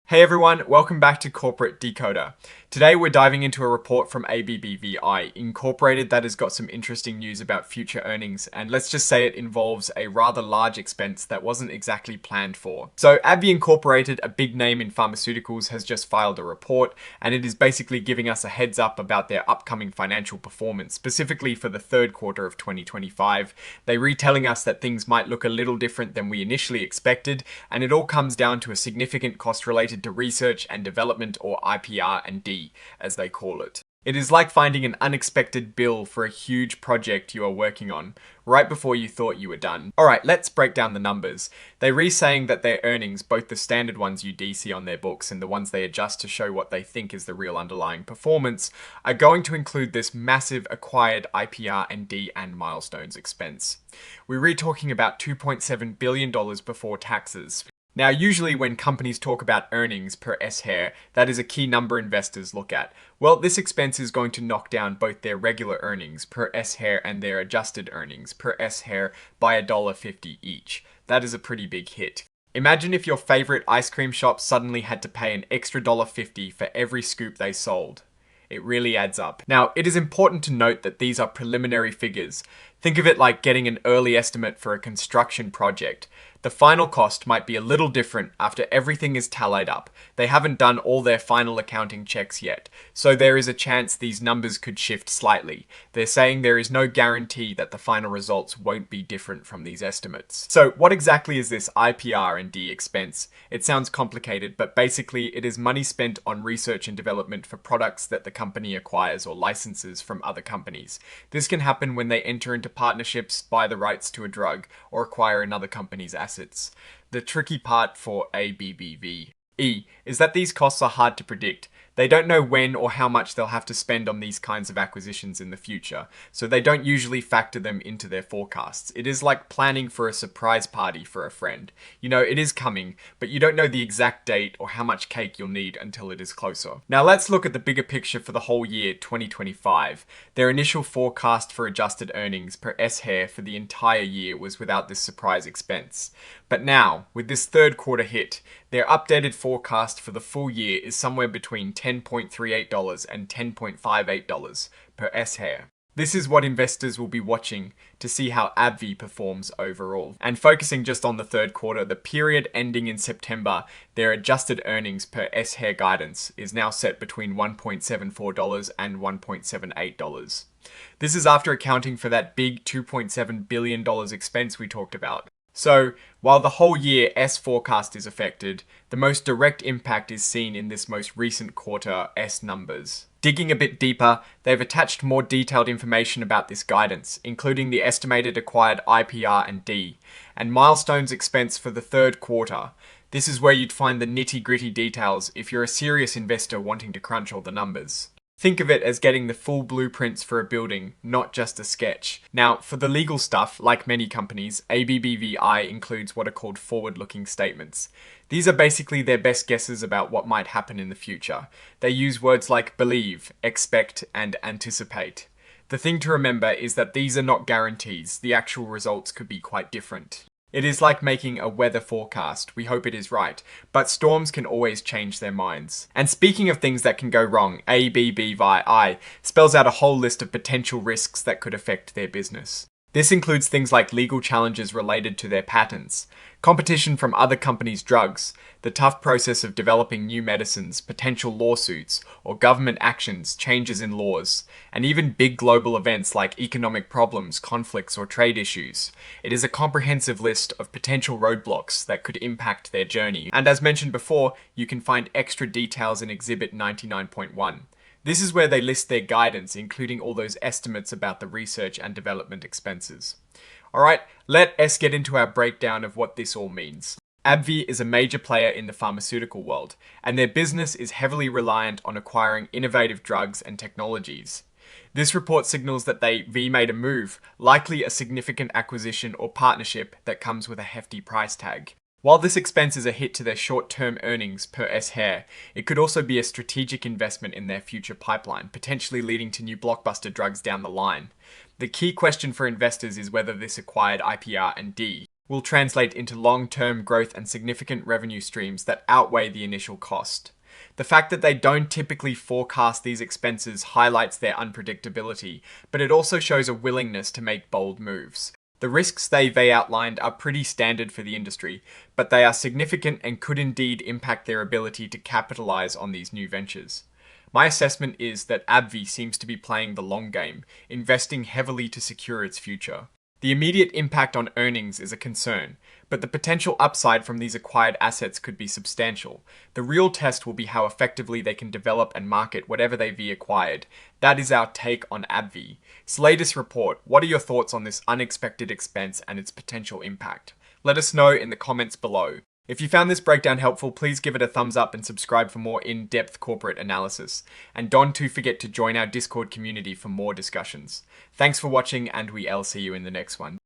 Hey everyone, welcome back to Corporate Decoder. Today we're diving into a report from AbbVie Incorporated that has got some interesting news about future earnings, and let's just say it involves a rather large expense that wasn't exactly planned for. So AbbVie Incorporated, a big name in pharmaceuticals, has just filed a report, and it is basically giving us a heads up about their upcoming financial performance, specifically for the third quarter of 2025. They're retelling us that things might look a little different than we initially expected, and it all comes down to a significant cost related to research and development, or IPR&D, as they call it. It is like finding an unexpected bill for a huge project you are working on, right before you thought you were done. Alright, let's break down the numbers. They're re-saying that their earnings, both the standard ones you DC on their books and the ones they adjust to show what they think is the real underlying performance, are going to include this massive acquired IPR&D and milestones expense. We're talking about $2.7 billion before taxes. Now, usually when companies talk about earnings per S-share, that is a key number investors look at. Well, this expense is going to knock down both their regular earnings per S-share and their adjusted earnings per S-share by $1.50 each. That is a pretty big hit. Imagine if your favorite ice cream shop suddenly had to pay an extra $1.50 for every scoop they sold. It really adds up. Now, it is important to note that these are preliminary figures. Think of it like getting an early estimate for a construction project. The final cost might be a little different after everything is tallied up. They haven't done all their final accounting checks yet, so there is a chance these numbers could shift slightly. They're saying there is no guarantee that the final results won't be different from these estimates. So what exactly is this IPR&D expense? It sounds complicated, but basically it is money spent on research and development for products that the company acquires or licenses from other companies. This can happen when they enter into partnerships, buy the rights to a drug, or acquire another company's assets. The tricky part for AbbVie is that these costs are hard to predict. They don't know when or how much they'll have to spend on these kinds of acquisitions in the future, so they don't usually factor them into their forecasts. It is like planning for a surprise party for a friend. You know, it is coming, but you don't know the exact date or how much cake you'll need until it is closer. Now let's look at the bigger picture for the whole year 2025. Their initial forecast for adjusted earnings per S-share for the entire year was without this surprise expense. But now, with this third quarter hit, their updated forecast for the full year is somewhere between $10.38 and $10.58 per S-share. This is what investors will be watching to see how AbbVie performs overall. And focusing just on the third quarter, the period ending in September, their adjusted earnings per S-share guidance is now set between $1.74 and $1.78. This is after accounting for that big $2.7 billion expense we talked about. So, while the whole year S forecast is affected, the most direct impact is seen in this most recent quarter S numbers. Digging a bit deeper, they've attached more detailed information about this guidance, including the estimated acquired IPR&D and milestones expense for the third quarter. This is where you'd find the nitty-gritty details if you're a serious investor wanting to crunch all the numbers. Think of it as getting the full blueprints for a building, not just a sketch. Now, for the legal stuff, like many companies, AbbVie includes what are called forward-looking statements. These are basically their best guesses about what might happen in the future. They use words like believe, expect, and anticipate. The thing to remember is that these are not guarantees. The actual results could be quite different. It is like making a weather forecast. We hope it is right, but storms can always change their minds. And speaking of things that can go wrong, AbbVie spells out a whole list of potential risks that could affect their business. This includes things like legal challenges related to their patents, competition from other companies' drugs, the tough process of developing new medicines, potential lawsuits, or government actions, changes in laws, and even big global events like economic problems, conflicts, or trade issues. It is a comprehensive list of potential roadblocks that could impact their journey. And as mentioned before, you can find extra details in Exhibit 99.1. This is where they list their guidance, including all those estimates about the research and development expenses. Alright, let us get into our breakdown of what this all means. AbbVie is a major player in the pharmaceutical world, and their business is heavily reliant on acquiring innovative drugs and technologies. This report signals that V made a move, likely a significant acquisition or partnership that comes with a hefty price tag. While this expense is a hit to their short-term earnings per S-share, it could also be a strategic investment in their future pipeline, potentially leading to new blockbuster drugs down the line. The key question for investors is whether this acquired IPR&D will translate into long-term growth and significant revenue streams that outweigh the initial cost. The fact that they don't typically forecast these expenses highlights their unpredictability, but it also shows a willingness to make bold moves. The risks they outlined are pretty standard for the industry, but they are significant and could indeed impact their ability to capitalize on these new ventures. My assessment is that AbbVie seems to be playing the long game, investing heavily to secure its future. The immediate impact on earnings is a concern, but the potential upside from these acquired assets could be substantial. The real test will be how effectively they can develop and market whatever they've acquired. That is our take on AbbVie. Latest report, what are your thoughts on this unexpected expense and its potential impact? Let us know in the comments below. If you found this breakdown helpful, please give it a thumbs up and subscribe for more in-depth corporate analysis. And don't forget to join our Discord community for more discussions. Thanks for watching, and we'll see you in the next one.